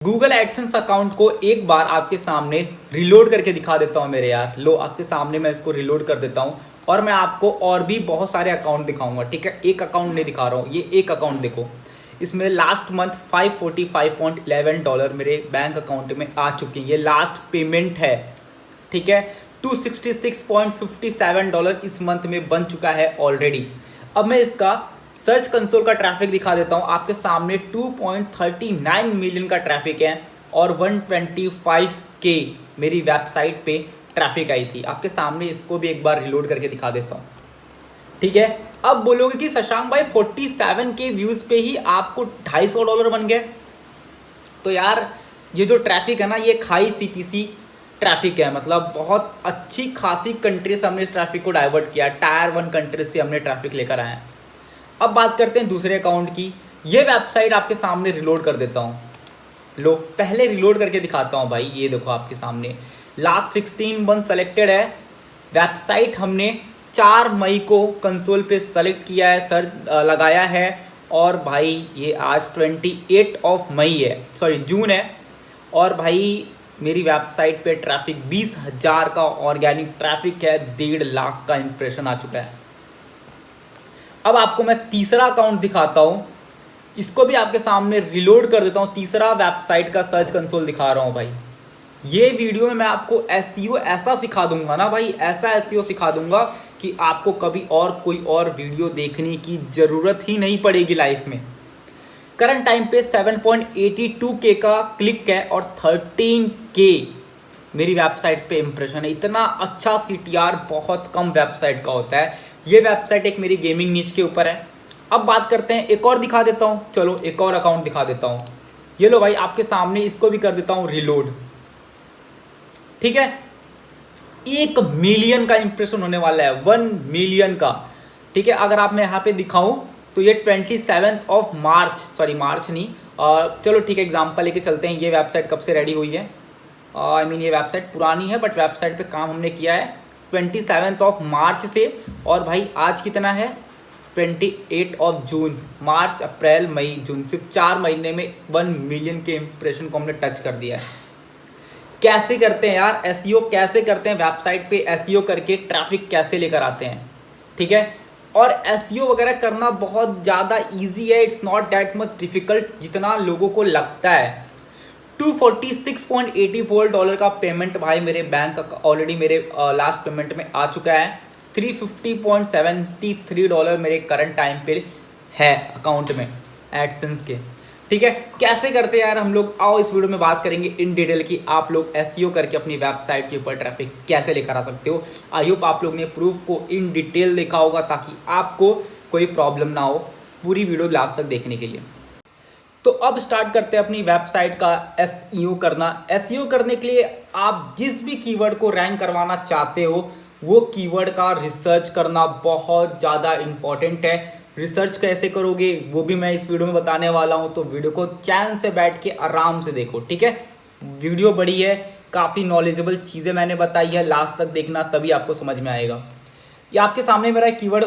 Google AdSense account को एक बार आपके सामने रिलोड करके दिखा देता हूँ मेरे यार। लो आपके सामने मैं इसको रिलोड कर देता हूँ और मैं आपको और भी बहुत सारे अकाउंट दिखाऊंगा। ठीक है, एक अकाउंट नहीं दिखा रहा हूँ, ये एक अकाउंट देखो। इसमें लास्ट मंथ $545.11 मेरे बैंक अकाउंट में आ चुके हैं। ये लास्ट पेमेंट है। ठीक है, $266.57 इस मंथ में बन चुका है ऑलरेडी। अब मैं इसका सर्च कंसोल का ट्रैफिक दिखा देता हूँ आपके सामने। 2.39 मिलियन का ट्रैफिक है और 125K मेरी वेबसाइट पे ट्रैफिक आई थी। आपके सामने इसको भी एक बार रिलोड करके दिखा देता हूँ। ठीक है, अब बोलोगे कि शशांक भाई 47K व्यूज़ पे ही आपको $250 बन गए। तो यार ये जो ट्रैफिक है ना, ये हाई CPC ट्रैफिक है। मतलब बहुत अच्छी खासी कंट्री से हमने इस ट्रैफिक को डाइवर्ट किया। टायर 1 कंट्री से हमने ट्रैफिक लेकर आए हैं। अब बात करते हैं दूसरे अकाउंट की। ये वेबसाइट आपके सामने रिलोड कर देता हूँ। लो पहले रिलोड करके दिखाता हूँ भाई। ये देखो आपके सामने लास्ट 16 मंथ सेलेक्टेड है। वेबसाइट हमने 4 मई को कंसोल पे सेलेक्ट किया है, सर्च लगाया है। और भाई ये आज 28 मई है, सॉरी जून है। और भाई मेरी वेबसाइट पे ट्रैफिक 20,000 का ऑर्गेनिक ट्रैफिक है। 1.5 लाख का इंप्रेशन आ चुका है। अब आपको मैं तीसरा अकाउंट दिखाता हूँ, इसको भी आपके सामने रिलोड कर देता हूँ। तीसरा वेबसाइट का सर्च कंसोल दिखा रहा हूँ भाई। ये वीडियो में मैं आपको SEO ऐसा सिखा दूंगा ना भाई, ऐसा SEO सिखा दूंगा कि आपको कभी और कोई और वीडियो देखने की ज़रूरत ही नहीं पड़ेगी लाइफ में। करंट टाइम पे 7.82K का क्लिक है और 13K मेरी वेबसाइट पे इंप्रेशन है। इतना अच्छा CTR बहुत कम वेबसाइट का होता है। ये वेबसाइट एक मेरी गेमिंग नीच के ऊपर है। अब बात करते हैं, एक और दिखा देता हूँ। चलो एक और अकाउंट दिखा देता हूँ। ये लो भाई आपके सामने, इसको भी कर देता हूँ रिलोड। ठीक है, 1 मिलियन का इंप्रेशन होने वाला है, 1 मिलियन का। ठीक है, अगर आप मैं यहाँ पे दिखाऊं तो ये 27 मार्च, सॉरी मार्च नहीं, चलो ठीक है एग्जाम्पल लेके चलते हैं। ये वेबसाइट कब से रेडी हुई है? आई मीन ये वेबसाइट पुरानी है बट वेबसाइट पे काम हमने किया है 27 मार्च से। और भाई आज कितना है? 28 जून। मार्च अप्रैल मई जून, सिर्फ 4 महीने में 1 मिलियन के इंप्रेशन को हमने टच कर दिया है। कैसे करते हैं यार SEO, कैसे करते हैं वेबसाइट पे SEO करके ट्रैफिक कैसे लेकर आते हैं? ठीक है, और SEO वगैरह करना बहुत ज़्यादा इजी है। It's not that much difficult जितना लोगों को लगता है। $246.84 का पेमेंट भाई मेरे बैंक ऑलरेडी मेरे लास्ट पेमेंट में आ चुका है। $350.73 मेरे करंट टाइम पे है अकाउंट में एडसेंस के। ठीक है, कैसे करते हैं यार हम लोग, आओ इस वीडियो में बात करेंगे इन डिटेल की। आप लोग SEO करके अपनी वेबसाइट के ऊपर ट्रैफिक कैसे लेकर आ सकते हो। आई होप आप लोग ने प्रूफ को इन डिटेल देखा होगा ताकि आपको कोई प्रॉब्लम ना हो। पूरी वीडियो लास्ट तक देखने के लिए। तो अब स्टार्ट करते हैं अपनी वेबसाइट का SEO करना। SEO करने के लिए आप जिस भी कीवर्ड को रैंक करवाना चाहते हो वो कीवर्ड का रिसर्च करना बहुत ज़्यादा इम्पॉर्टेंट है। रिसर्च कैसे करोगे वो भी मैं इस वीडियो में बताने वाला हूँ। तो वीडियो को चैन से बैठ के आराम से देखो। ठीक है, वीडियो बड़ी है, काफ़ी नॉलेजेबल चीज़ें मैंने बताई है, लास्ट तक देखना तभी आपको समझ में आएगा। ये आपके सामने मेरा कीवर्ड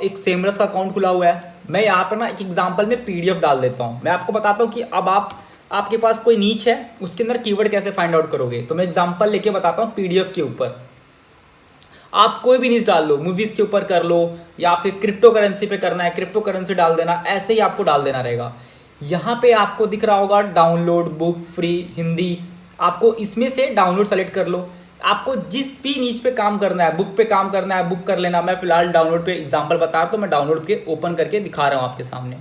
एक सेमरस का अकाउंट खुला हुआ है। मैं यहाँ पर ना एक एग्जांपल में PDF डाल देता हूँ। मैं आपको बताता हूँ कि अब आपके पास कोई नीच है, उसके अंदर कीवर्ड कैसे फाइंड आउट करोगे। तो मैं एग्जांपल लेके बताता हूँ PDF के ऊपर। आप कोई भी नीच डाल लो, मूवीज़ के ऊपर कर लो या फिर क्रिप्टो करेंसी पे करना है, क्रिप्टो करेंसी डाल देना, ऐसे ही आपको डाल देना रहेगा। यहाँ पे आपको दिख रहा होगा डाउनलोड बुक फ्री हिंदी। आपको इसमें से डाउनलोड सेलेक्ट कर लो। आपको जिस भी नीच पे काम करना है, बुक पे काम करना है, बुक कर लेना। मैं फिलहाल डाउनलोड पे एग्जांपल बता रहा हूँ, तो मैं डाउनलोड के ओपन करके दिखा रहा हूँ आपके सामने।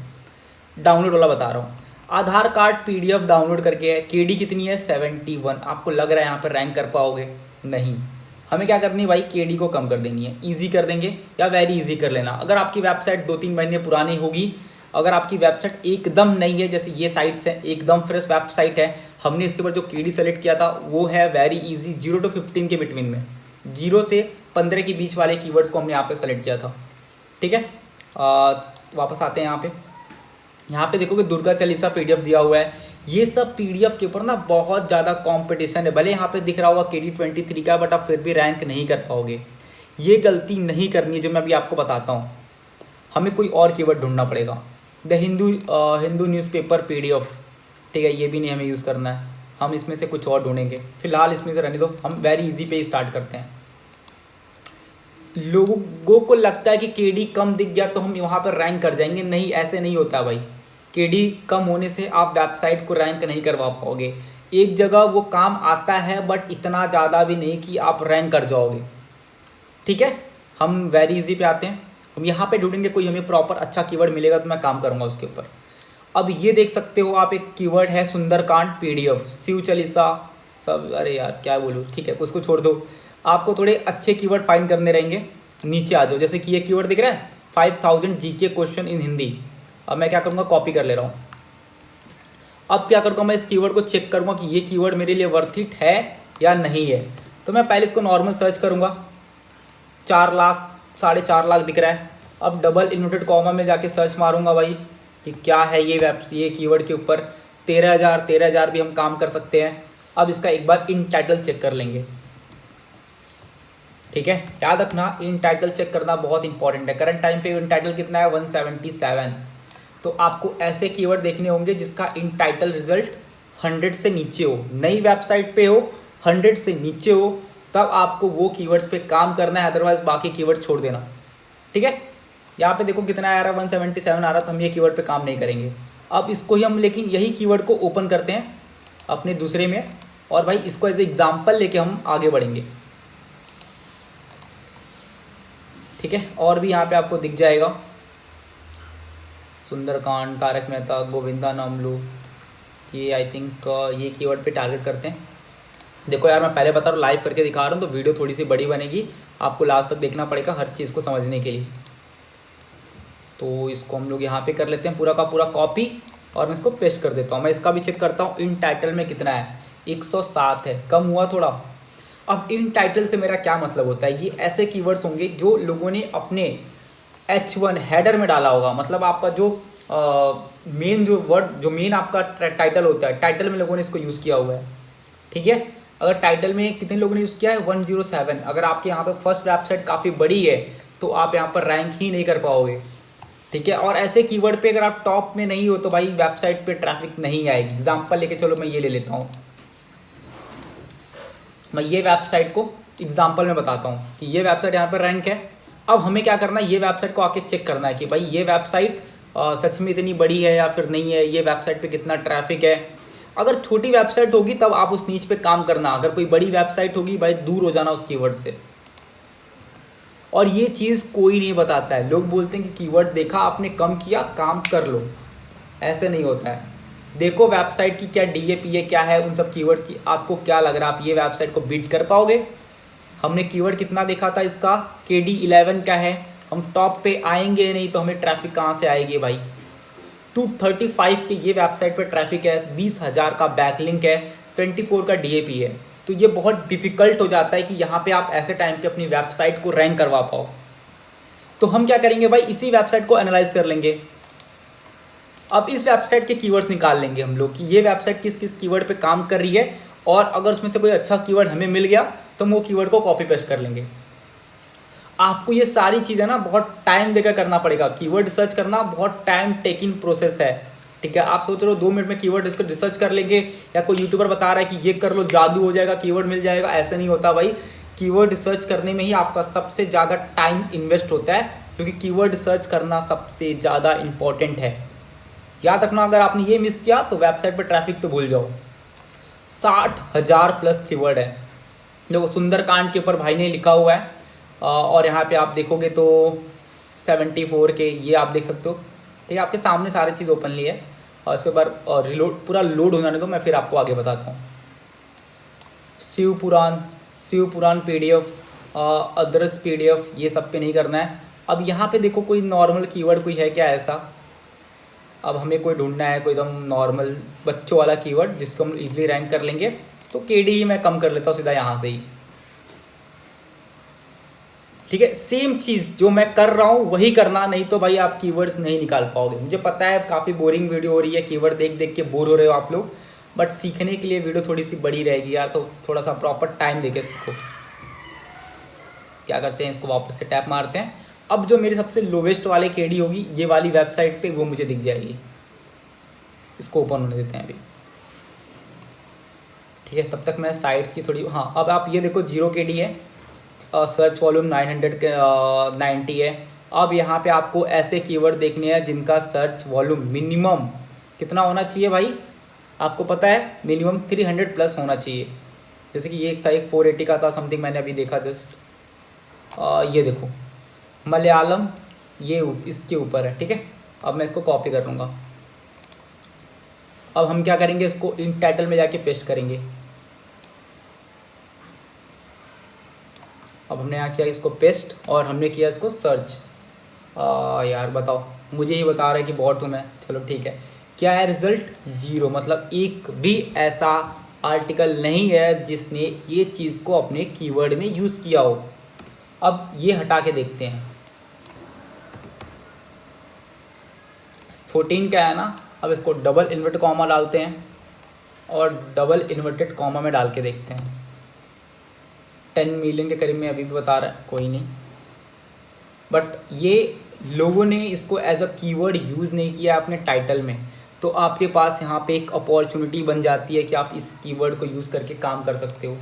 डाउनलोड वाला बता रहा हूँ। आधार कार्ड PDF डाउनलोड करके है। KD कितनी है? 71। आपको लग रहा है यहाँ पर रैंक कर पाओगे? नहीं। हमें क्या करनी है भाई, KD को कम कर देनी है। ईजी कर देंगे या वेरी ईजी कर लेना। अगर आपकी वेबसाइट 2-3 महीने पुरानी होगी, अगर आपकी वेबसाइट एकदम नई है, जैसे ये साइट्स है एकदम फ्रेश वेबसाइट है, हमने इसके ऊपर जो KD सेलेक्ट किया था वो है वेरी इजी 0 to 15 के बिटवीन में, 0 से 15 के बीच वाले कीवर्ड्स को हमने यहाँ पे सेलेक्ट किया था। ठीक है, वापस आते हैं यहाँ पे देखोगे दुर्गा चालीसा PDF दिया हुआ है। ये सब PDF के ऊपर ना बहुत ज़्यादा कंपटीशन है। भले यहाँ पे दिख रहा होगा KD 23 का, बट आप फिर भी रैंक नहीं कर पाओगे। ये गलती नहीं करनी है जो मैं अभी आपको बताता हूँ। हमें कोई और कीवर्ड ढूंढना पड़ेगा। The Hindu newspaper PDF। ठीक है, ये भी नहीं हमें यूज़ करना है, हम इसमें से कुछ और ढूंढेंगे। फिलहाल इसमें से रहने दो, हम वेरी इजी पे स्टार्ट करते हैं। लोगों को लगता है कि केडी कम दिख गया तो हम वहाँ पर रैंक कर जाएंगे, नहीं, ऐसे नहीं होता भाई। केडी कम होने से आप वेबसाइट को रैंक नहीं करवा पाओगे। एक जगह वो काम आता है बट इतना ज़्यादा भी नहीं कि आप रैंक कर जाओगे। ठीक है, हम वेरी इजी पे आते हैं। हम यहाँ पे ढूंढेंगे कोई हमें प्रॉपर अच्छा कीवर्ड मिलेगा तो मैं काम करूँगा उसके ऊपर। अब ये देख सकते हो आप, एक कीवर्ड है सुंदरकांड पीडीएफ, शिव चालीसा सब, अरे यार क्या बोलूँ, ठीक है उसको छोड़ दो। आपको थोड़े अच्छे कीवर्ड फाइंड करने रहेंगे। नीचे आ जाओ, जैसे कि ये कीवर्ड दिख रहा है 5000 जीके क्वेश्चन इन हिंदी। अब मैं क्या करूँगा, कॉपी कर ले रहा हूँ। अब क्या करूँगा, मैं इस कीवर्ड को चेक करूँगा कि ये कीवर्ड मेरे लिए वर्थ इट है या नहीं है। तो मैं पहले इसको नॉर्मल सर्च करूँगा, 4 लाख 4.5 लाख दिख रहा है। अब डबल इन्वर्टेड कॉमा में जाके सर्च मारूंगा भाई कि क्या है ये कीवर्ड के ऊपर। 13,000 भी हम काम कर सकते हैं। अब इसका एक बार इन टाइटल चेक कर लेंगे। ठीक है, याद रखना इन टाइटल चेक करना बहुत इंपॉर्टेंट है। करंट टाइम पे इन टाइटल कितना है, 177। तो आपको ऐसे कीवर्ड देखने होंगे जिसका इन टाइटल रिजल्ट 100 से नीचे हो, नई वेबसाइट पे हो, 100 से नीचे हो, तब आपको वो कीवर्ड्स पे काम करना है, अदरवाइज बाकी कीवर्ड छोड़ देना। ठीक है, यहाँ पे देखो कितना आ रहा है, 177 आ रहा, तो हम ये कीवर्ड पे काम नहीं करेंगे। अब इसको ही हम लेकिन यही कीवर्ड को ओपन करते हैं अपने दूसरे में, और भाई इसको एज एग्जाम्पल लेके हम आगे बढ़ेंगे। ठीक है, और भी यहाँ पे आपको दिख जाएगा सुंदरकांड, तारक मेहता, गोविंदा नामलू, ये आई थिंक ये कीवर्ड पे टारगेट करते हैं। देखो यार, मैं पहले बता रहा हूँ, लाइव करके दिखा रहा हूँ तो वीडियो थोड़ी सी बड़ी बनेगी, आपको लास्ट तक देखना पड़ेगा हर चीज़ को समझने के लिए। तो इसको हम लोग यहाँ पे कर लेते हैं पूरा का पूरा कॉपी, और मैं इसको पेस्ट कर देता हूँ। मैं इसका भी चेक करता हूँ इन टाइटल में कितना है, 107 है, कम हुआ थोड़ा। अब इन टाइटल से मेरा क्या मतलब होता है, ये ऐसे कीवर्ड्स होंगे जो लोगों ने अपने H1 हेडर में डाला होगा। मतलब आपका जो मेन जो वर्ड, जो मेन आपका टाइटल होता है, टाइटल में लोगों ने इसको यूज़ किया हुआ है। ठीक है, अगर टाइटल में कितने लोगों ने यूज़ किया है, 107। अगर आपके यहाँ पे फर्स्ट वेबसाइट काफ़ी बड़ी है तो आप यहाँ पर रैंक ही नहीं कर पाओगे। ठीक है, और ऐसे कीवर्ड पे अगर आप टॉप में नहीं हो तो भाई वेबसाइट पे ट्रैफिक नहीं आएगी। एग्जाम्पल लेके चलो, मैं ये ले लेता हूँ, मैं ये वेबसाइट को एग्जाम्पल में बताता हूँ कि ये वेबसाइट यहाँ पर रैंक है। अब हमें क्या करना है, ये वेबसाइट को आके चेक करना है कि भाई ये वेबसाइट सच में इतनी बड़ी है या फिर नहीं है, ये वेबसाइट पे कितना ट्रैफिक है। अगर छोटी वेबसाइट होगी तब आप उस नीच पे काम करना, अगर कोई बड़ी वेबसाइट होगी भाई दूर हो जाना उस कीवर्ड से। और ये चीज़ कोई नहीं बताता है, लोग बोलते हैं कि कीवर्ड देखा आपने कम किया काम कर लो, ऐसे नहीं होता है। देखो वेबसाइट की क्या DAPA क्या है, उन सब कीवर्ड्स की आपको क्या लग रहा है, आप ये वेबसाइट को बीट कर पाओगे। हमने कीवर्ड कितना देखा था इसका, KD11 क्या है, हम टॉप पे आएंगे नहीं तो हमें ट्रैफिक कहाँ से आएगी भाई। 235 के ये वेबसाइट पे ट्रैफिक है, 20,000 का बैकलिंक है, 24 का DAP है। तो ये बहुत डिफिकल्ट हो जाता है कि यहाँ पे आप ऐसे टाइम पे अपनी वेबसाइट को रैंक करवा पाओ। तो हम क्या करेंगे भाई, इसी वेबसाइट को एनालाइज कर लेंगे। अब इस वेबसाइट के कीवर्ड्स निकाल लेंगे हम लोग कि ये वेबसाइट किस किस कीवर्ड पे काम कर रही है, और अगर उसमें से कोई अच्छा कीवर्ड हमें मिल गया तो हम वो कीवर्ड को कॉपी पेस्ट कर लेंगे। आपको ये सारी चीज़ें ना बहुत टाइम देकर करना पड़ेगा। कीवर्ड रिसर्च करना बहुत टाइम टेकिंग प्रोसेस है। ठीक है, आप सोच रहे हो 2 मिनट में कीवर्ड इसको रिसर्च कर लेंगे, या कोई यूट्यूबर बता रहा है कि ये कर लो जादू हो जाएगा, कीवर्ड मिल जाएगा, ऐसे नहीं होता भाई। कीवर्ड रिसर्च करने में ही आपका सबसे ज़्यादा टाइम इन्वेस्ट होता है, क्योंकि कीवर्ड रिसर्च करना सबसे ज़्यादा इंपॉर्टेंट है। याद रखना, अगर आपने ये मिस किया तो वेबसाइट पर ट्रैफिक तो भूल जाओ। 60,000 प्लस कीवर्ड है। देखो सुंदरकांड के ऊपर भाई ने लिखा हुआ है, और यहाँ पे आप देखोगे तो 74 के ये आप देख सकते हो। ठीक है, आपके सामने सारी चीज़ ओपनली है, और इसके बाद रिलोड पूरा लोड हो जाने दो, मैं फिर आपको आगे बताता हूँ। शिव पुराण PDF, अदर्स PDF, ये सब पे नहीं करना है। अब यहाँ पे देखो कोई नॉर्मल कीवर्ड कोई है क्या ऐसा। अब हमें कोई ढूंढना है कोई एकदम नॉर्मल बच्चों वाला कीवर्ड जिसको हम इजीली रैंक कर लेंगे। तो KD ही मैं कम कर लेता हूँ सीधा यहाँ से ही। ठीक है, सेम चीज़ जो मैं कर रहा हूँ वही करना, नहीं तो भाई आप कीवर्ड्स नहीं निकाल पाओगे। मुझे पता है काफ़ी बोरिंग वीडियो हो रही है, कीवर्ड देख देख के बोर हो रहे हो आप लोग, बट सीखने के लिए वीडियो थोड़ी सी बड़ी रहेगी यार, तो थोड़ा सा प्रॉपर टाइम देके सीखो। क्या करते हैं, इसको वापस से टैप मारते हैं। अब जो मेरी सबसे लोवेस्ट वाले KD होगी ये वाली वेबसाइट पे, वो मुझे दिख जाएगी। इसको ओपन होने देते हैं अभी। ठीक है, तब तक मैं साइट्स की थोड़ी, हाँ अब आप ये देखो 0 KD है, सर्च वॉल्यूम 990 है। अब यहाँ पे आपको ऐसे कीवर्ड देखने हैं जिनका सर्च वॉल्यूम मिनिमम कितना होना चाहिए भाई, आपको पता है मिनिमम 300 प्लस होना चाहिए। जैसे कि ये एक था, एक 480 का था समथिंग, मैंने अभी देखा जस्ट, ये देखो मलयालम, ये इसके ऊपर है। ठीक है, अब मैं इसको कॉपी कर लूँगा। अब हम क्या करेंगे, इसको इन टाइटल में जाके पेस्ट करेंगे। अब हमने यहाँ किया इसको पेस्ट और हमने किया इसको सर्च। यार बताओ, मुझे ही बता रहा है कि बॉट हूँ मैं, चलो ठीक है। क्या है रिजल्ट, 0, मतलब एक भी ऐसा आर्टिकल नहीं है जिसने ये चीज़ को अपने कीवर्ड में यूज़ किया हो। अब ये हटा के देखते हैं, 14 क्या है ना। अब इसको डबल इन्वर्टेड कॉमा डालते हैं और डबल इन्वर्टेड कॉमा में डाल के देखते हैं। 10 मिलियन के करीब में अभी भी बता रहा है, कोई नहीं, बट ये लोगों ने इसको एज अ कीवर्ड यूज़ नहीं किया अपने टाइटल में। तो आपके पास यहाँ पे एक अपॉर्चुनिटी बन जाती है कि आप इस कीवर्ड को यूज़ करके काम कर सकते हो।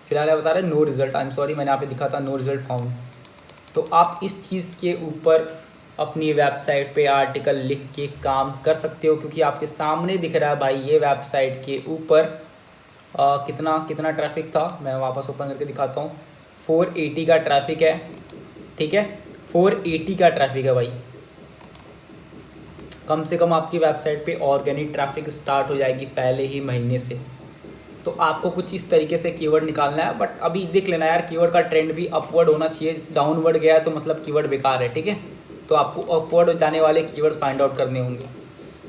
फिलहाल ये बता रहे हैं no result, I am sorry, मैंने यहाँ पे दिखा था नो रिजल्ट फाउंड। तो आप इस चीज़ के ऊपर अपनी वेबसाइट पे आर्टिकल लिख के काम कर सकते हो, क्योंकि आपके सामने दिख रहा है भाई ये वेबसाइट के ऊपर कितना ट्रैफिक था। मैं वापस ओपन करके दिखाता हूँ, 480 का ट्रैफिक है। ठीक है, 480 का ट्रैफिक है भाई। कम से कम आपकी वेबसाइट पे ऑर्गेनिक ट्रैफिक स्टार्ट हो जाएगी पहले ही महीने से। तो आपको कुछ इस तरीके से कीवर्ड निकालना है, बट अभी देख लेना यार, कीवर्ड का ट्रेंड भी अपवर्ड होना चाहिए। डाउनवर्ड गया है तो मतलब कीवर्ड बेकार है। ठीक है, तो आपको अपवर्ड जाने वाले कीवर्ड्स फाइंड आउट करने होंगे।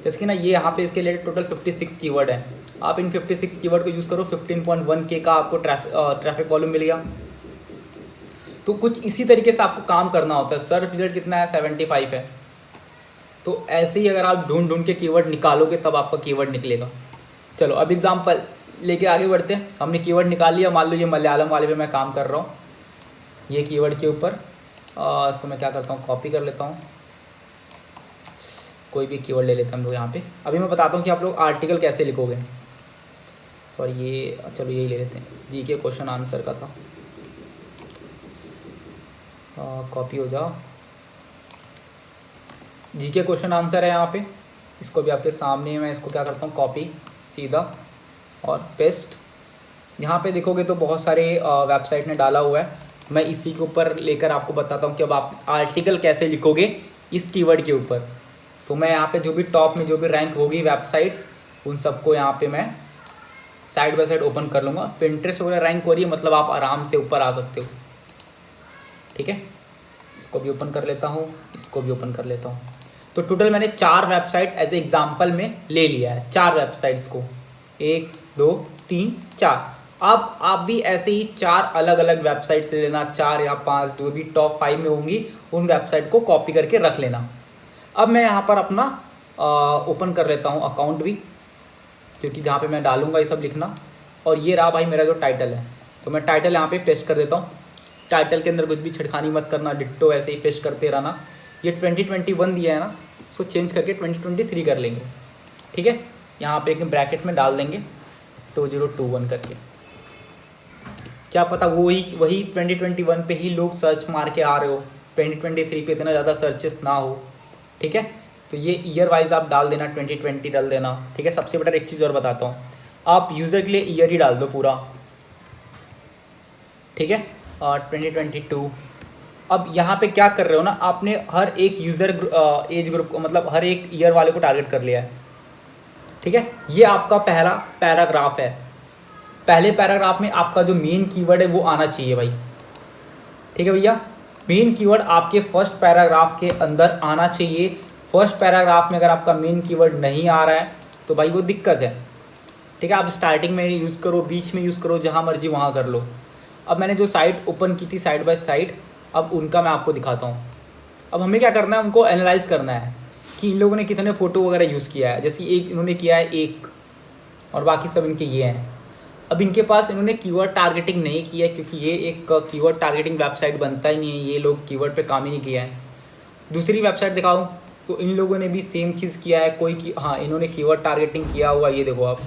जैसे कि ना ये यहाँ पे इसके रिलेटेड टोटल 56 कीवर्ड है। आप इन 56 कीवर्ड को यूज़ करो, 15.1K का आपको ट्रैफिक वॉल्यूम मिल गया। तो कुछ इसी तरीके से आपको काम करना होता है। सर्च रिजल्ट कितना है, 75 है। तो ऐसे ही अगर आप ढूंढ के कीवर्ड निकालोगे तब आपका कीवर्ड निकलेगा। चलो अब एग्जांपल लेके आगे बढ़ते हैं। हमने कीवर्ड निकाल लिया, मान लो ये मलयालम वाले पे मैं काम कर रहा हूँ, ये कीवर्ड के ऊपर। इसको मैं क्या करता हूँ, कॉपी कर लेता हूँ, कोई भी कीवर्ड ले लेते हैं हम लोग यहाँ पे। अभी मैं बताता हूँ कि आप लोग आर्टिकल कैसे लिखोगे। सॉरी, ये चलो यही ले लेते हैं, जी के क्वेश्चन आंसर का था। कॉपी हो जाओ, जी के क्वेश्चन आंसर है यहाँ पे। इसको भी आपके सामने मैं इसको क्या करता हूँ, कॉपी सीधा और पेस्ट। यहाँ पे देखोगे तो बहुत सारे वेबसाइट ने डाला हुआ है। मैं इसी के ऊपर लेकर आपको बताता हूँ कि अब आप आर्टिकल कैसे लिखोगे इस कीवर्ड के ऊपर। तो मैं यहाँ पे जो भी टॉप में जो भी रैंक होगी वेबसाइट्स, उन सबको यहाँ पे मैं साइड बाय साइड ओपन कर लूँगा। पिंटरेस्ट वगैरह रैंक हो रही है, मतलब आप आराम से ऊपर आ सकते हो। ठीक है, इसको भी ओपन कर लेता हूँ, इसको भी ओपन कर लेता हूँ। तो टोटल मैंने 4 वेबसाइट एज ए एग्जाम्पल में ले लिया है, 4 वेबसाइट्स को, 1 2 3 4। अब आप भी ऐसे ही 4 अलग अलग वेबसाइट से लेना, 4 या 5 जो भी टॉप 5 में होंगी उन वेबसाइट को कॉपी करके रख लेना। अब मैं यहाँ पर अपना ओपन कर लेता हूँ अकाउंट भी, क्योंकि जहाँ पे मैं डालूंगा ये सब लिखना। और ये रहा भाई मेरा जो टाइटल है, तो मैं टाइटल यहाँ पे पेस्ट कर देता हूँ। टाइटल के अंदर कुछ भी छिड़खानी मत करना, डिट्टो ऐसे ही पेस्ट करते रहना। ये 2021 दिया है ना, इसको चेंज करके 2023 कर लेंगे। ठीक है, यहाँ पे एक ब्रैकेट में डाल देंगे 2021 करके। क्या पता वही 2021 पे ही लोग सर्च मार के आ रहे हो, 2023 पे इतना ज़्यादा सर्चेस ना हो। ठीक है, तो ये ईयर वाइज आप डाल देना, 2020 डाल देना। ठीक है, सबसे बेटर एक चीज़ और बताता हूँ, आप यूज़र के लिए ईयर ही डाल दो पूरा। ठीक है, 2022। अब यहाँ पे क्या कर रहे हो ना, आपने हर एक यूज़र एज ग्रुप को, मतलब हर एक ईयर वाले को टारगेट कर लिया है। ठीक है, ये आपका पहला पैराग्राफ है। पहले पैराग्राफ में आपका जो मेन कीवर्ड है वो आना चाहिए भाई। ठीक है भैया, मेन कीवर्ड आपके फर्स्ट पैराग्राफ के अंदर आना चाहिए। फर्स्ट पैराग्राफ में अगर आपका मेन कीवर्ड नहीं आ रहा है तो भाई वो दिक्कत है। ठीक है, आप स्टार्टिंग में यूज़ करो, बीच में यूज़ करो, जहाँ मर्जी वहाँ कर लो। अब मैंने जो साइट ओपन की थी साइड बाय साइड, अब उनका मैं आपको दिखाता हूँ। अब हमें क्या करना है, उनको एनालाइज करना है कि इन लोगों ने कितने फ़ोटो वगैरह यूज़ किया है। जैसे एक इन्होंने किया है 1, और बाकी सब इनके ये हैं। अब इनके पास इन्होंने कीवर्ड टारगेटिंग नहीं किया है, क्योंकि ये एक कीवर्ड टारगेटिंग वेबसाइट बनता ही नहीं है, ये लोग कीवर्ड पे काम ही नहीं किया है। दूसरी वेबसाइट दिखाऊँ तो इन लोगों ने भी सेम चीज़ किया है। हाँ, इन्होंने कीवर्ड टारगेटिंग किया हुआ, ये देखो आप,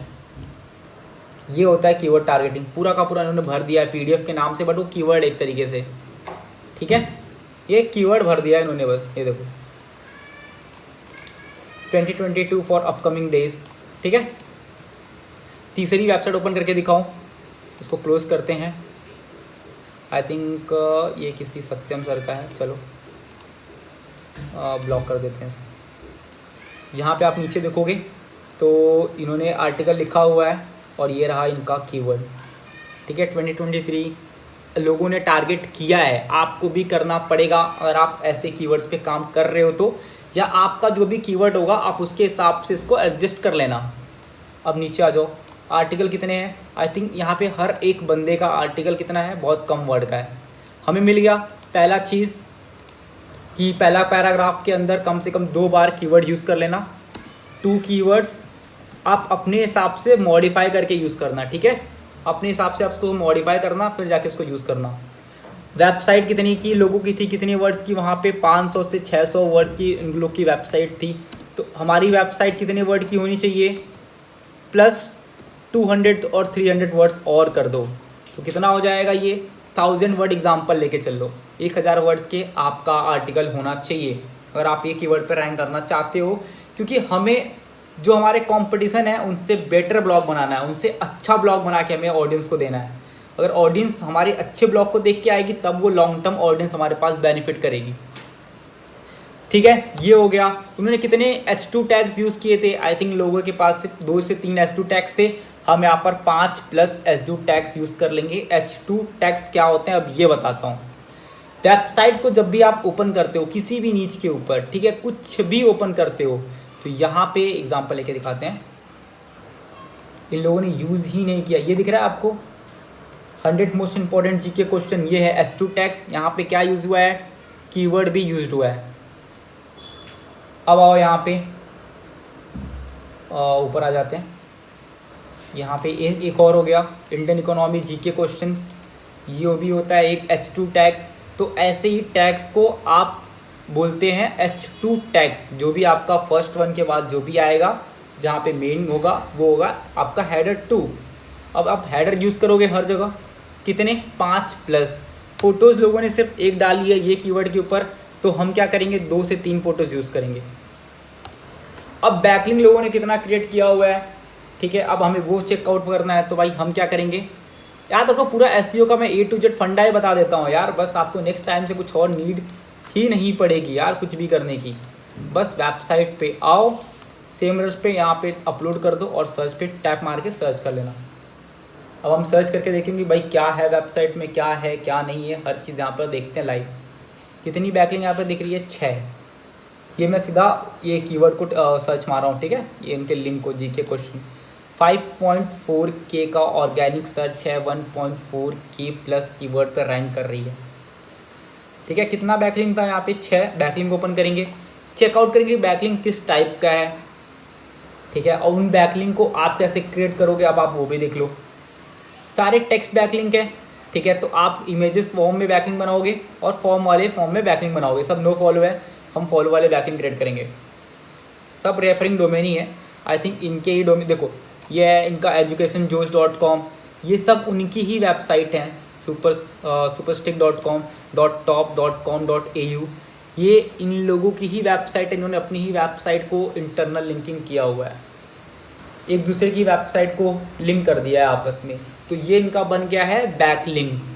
ये होता है कीवर्ड टारगेटिंग। पूरा का पूरा इन्होंने भर दिया है पीडीएफ के नाम से, बट वो कीवर्ड एक तरीके से, ठीक है, ये कीवर्ड भर दिया है इन्होंने बस। ये देखो 2022 फॉर अपकमिंग डेज, ठीक है। तीसरी वेबसाइट ओपन करके दिखाऊं, इसको क्लोज करते हैं। आई थिंक ये किसी सत्यम सर का है, चलो ब्लॉक कर देते हैं इसको। यहाँ पे आप नीचे देखोगे तो इन्होंने आर्टिकल लिखा हुआ है और ये रहा इनका कीवर्ड, ठीक है। 2023 लोगों ने टारगेट किया है, आपको भी करना पड़ेगा अगर आप ऐसे कीवर्ड्स पे काम कर रहे हो तो, या आपका जो भी कीवर्ड होगा आप उसके हिसाब से इसको एडजस्ट कर लेना। अब नीचे आ जाओ, आर्टिकल कितने हैं, आई थिंक यहाँ पे हर एक बंदे का आर्टिकल कितना है, बहुत कम वर्ड का है। हमें मिल गया पहला चीज़ कि पहला पैराग्राफ के अंदर कम से कम 2 बार कीवर्ड यूज़ कर लेना। 2 कीवर्ड्स आप अपने हिसाब से मॉडिफाई करके यूज़ करना, ठीक है, अपने हिसाब से आप उसको मॉडिफाई करना, फिर जाके इसको यूज़ करना। वेबसाइट कितनी की लोगों की थी, कितने वर्ड्स की, वहाँ पे 500 से 600 वर्ड्स की इन लोग की वेबसाइट थी। तो हमारी वेबसाइट कितने वर्ड की होनी चाहिए, प्लस 200 और 300 वर्ड्स और कर दो, तो कितना हो जाएगा ये 1000 वर्ड एग्जाम्पल लेके चल लो। 1000 वर्ड्स के आपका आर्टिकल होना चाहिए अगर आप ये कीवर्ड पर रैंक करना चाहते हो, क्योंकि हमें जो हमारे कंपटीशन है उनसे बेटर ब्लॉग बनाना है, उनसे अच्छा ब्लॉग बना के हमें ऑडियंस को देना है। अगर ऑडियंस हमारे अच्छे ब्लॉग को देख के आएगी तब वो लॉन्ग टर्म ऑडियंस हमारे पास बेनिफिट करेगी, ठीक है। ये हो गया। उन्होंने कितने H2 टैग्स यूज़ किए थे, आई थिंक लोगों के पास सिर्फ 2 से 3 H2 टैग्स थे। हम यहाँ पर 5 प्लस H2 टैग्स यूज़ कर लेंगे। H2 टैग्स क्या होते हैं अब ये बताता हूँ। वेबसाइट को जब भी आप ओपन करते हो किसी भी नीच के ऊपर, ठीक है, कुछ भी ओपन करते हो, तो यहाँ पे एग्जांपल लेके दिखाते हैं। इन लोगों ने यूज़ ही नहीं किया, ये दिख रहा है आपको 100 मोस्ट इंपॉर्टेंट जीके क्वेश्चन, ये है H2 टैग्स। यहाँ पे क्या यूज़ हुआ है, कीवर्ड भी यूज्ड हुआ है। अब आओ यहाँ पे ऊपर आ जाते हैं। यहाँ पे एक और हो गया इंडियन इकोनॉमी जीके क्वेश्चन, ये भी होता है एक H2 टैग। तो ऐसे ही टैग्स को आप बोलते हैं H2 टैग्स। जो भी आपका फर्स्ट वन के बाद जो भी आएगा, जहाँ पे मेन होगा वो होगा आपका हेडर 2। अब आप हेडर यूज़ करोगे हर जगह, कितने 5 प्लस। फ़ोटोज़ लोगों ने सिर्फ एक डाली है ये कीवर्ड के ऊपर, तो हम क्या करेंगे 2 से 3 फ़ोटोज़ यूज़ करेंगे। अब बैकलिंक लोगों ने कितना क्रिएट किया हुआ है, ठीक है, अब हमें वो चेकआउट करना है। तो भाई हम क्या करेंगे यार, तो पूरा एसईओ का मैं A to Z फंडा ही बता देता हूँ यार, बस आपको नेक्स्ट टाइम से कुछ और नीड ही नहीं पड़ेगी यार कुछ भी करने की। बस वेबसाइट पे आओ, सेम रस पे यहाँ पे अपलोड कर दो और सर्च पे टैप मार के सर्च कर लेना। अब हम सर्च करके देखेंगे भाई क्या है वेबसाइट में, क्या है क्या नहीं है, हर चीज़ यहाँ पर देखते हैं लाइव। कितनी बैकलिंक यहाँ पर दिख रही है 6। ये मैं सीधा ये कीवर्ड को सर्च मार रहा हूँ, ठीक है, ये इनके लिंक को जीके क्वेश्चन। 5.4K का ऑर्गेनिक सर्च है, 1.4K प्लस कीवर्ड पर रैंक कर रही है, ठीक है। कितना बैकलिंक था यहाँ पे 6। बैकलिंक ओपन करेंगे, चेकआउट करेंगे बैकलिंक किस टाइप का है, ठीक है, और उन बैकलिंक को आप कैसे क्रिएट करोगे अब आप वो भी देख लो। सारे टेक्स्ट बैकलिंक है, ठीक है, तो आप इमेजेस फॉर्म में बैकलिंक बनाओगे और फॉर्म वाले फॉर्म में बैकलिंक बनाओगे। सब नो फॉलो है, हम फॉलो वाले बैकलिंक क्रिएट करेंगे। सब रेफरिंग डोमेन ही है, आई थिंक इनके ही डोमेन। देखो ये है इनका educationjosh.com, ये सब उनकी ही वेबसाइट हैं। superstick.com, .top.com, .au, ये इन लोगों की ही वेबसाइट है। इन्होंने अपनी ही वेबसाइट को इंटरनल लिंकिंग किया हुआ है, एक दूसरे की वेबसाइट को लिंक कर दिया है आपस में। तो ये इनका बन गया है बैकलिंक्स,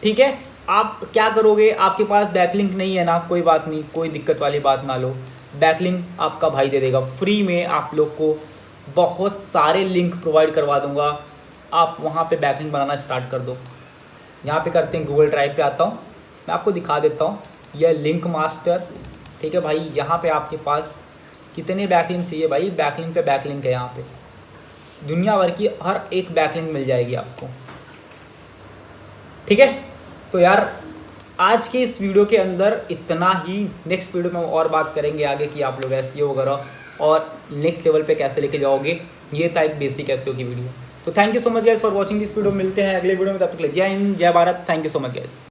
ठीक है। आप क्या करोगे, आपके पास बैकलिंक नहीं है ना, कोई बात नहीं, कोई दिक्कत वाली बात ना लो, बैकलिंक आपका भाई दे देगा फ्री में। आप लोग को बहुत सारे लिंक प्रोवाइड करवा दूंगा, आप वहाँ पे बैकलिंक बनाना स्टार्ट कर दो। यहाँ पे करते हैं, गूगल ड्राइव पे आता हूँ, मैं आपको दिखा देता हूँ। यह लिंक मास्टर, ठीक है भाई, यहाँ पे आपके पास कितने बैकलिंक चाहिए भाई, बैकलिंक पे बैकलिंक है। यहाँ पे दुनिया भर की हर एक बैकलिंक मिल जाएगी आपको, ठीक है। तो यार आज के इस वीडियो के अंदर इतना ही। नेक्स्ट वीडियो में और बात करेंगे आगे कि आप लोग एसईओ वगैरह और नेक्स्ट लेवल पे कैसे लेके जाओगे। ये था एक बेसिक एसईओ की वीडियो। तो thank you so much guys for watching this video. मिलते हैं अगले वीडियो में, तब तक के लिए जय हिंद जय Bharat. Thank you so much guys.